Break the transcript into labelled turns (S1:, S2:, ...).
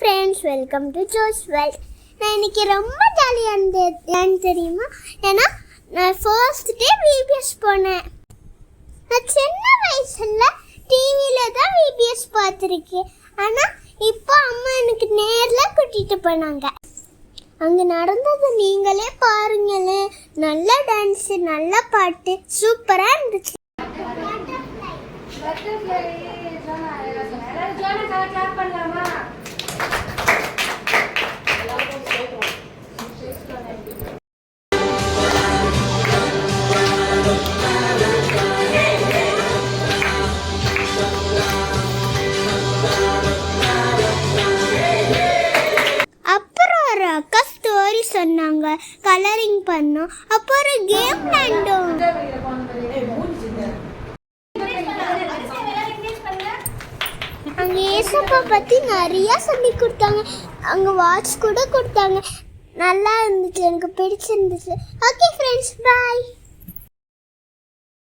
S1: Friends, welcome to Jo's world. நான் இன்னைக்கு ரொம்ப ஜாலியாக இருந்தேன் தெரியுமா? ஏன்னா நான் ஃபர்ஸ்ட் டே விபிஎஸ் போனேன். நான் சின்ன வயசுல டிவியில் தான் விபிஎஸ் பார்த்துருக்கேன். ஆனால் இப்போ அம்மா எனக்கு நேரில் கூட்டிகிட்டு போனாங்க. அங்கே நடந்தது நீங்களே பாருங்களேன். நல்ல டான்ஸு, நல்ல பாட்டு, சூப்பராக இருந்துச்சு. அக்கா ஸ்டோரி சொன்னாங்க, கலரிங் பண்ணோம், அப்புறம் ஒரு கேம் விளையாண்டோம். அங்கே ஏசப்பா பற்றி நிறையா சொல்லி கொடுத்தாங்க. அங்கே வாட்ச் கூட கொடுத்தாங்க. நல்லா இருந்துச்சு, எனக்கு பிடிச்சிருந்துச்சு. ஓகே ஃப்ரெண்ட்ஸ், பாய்.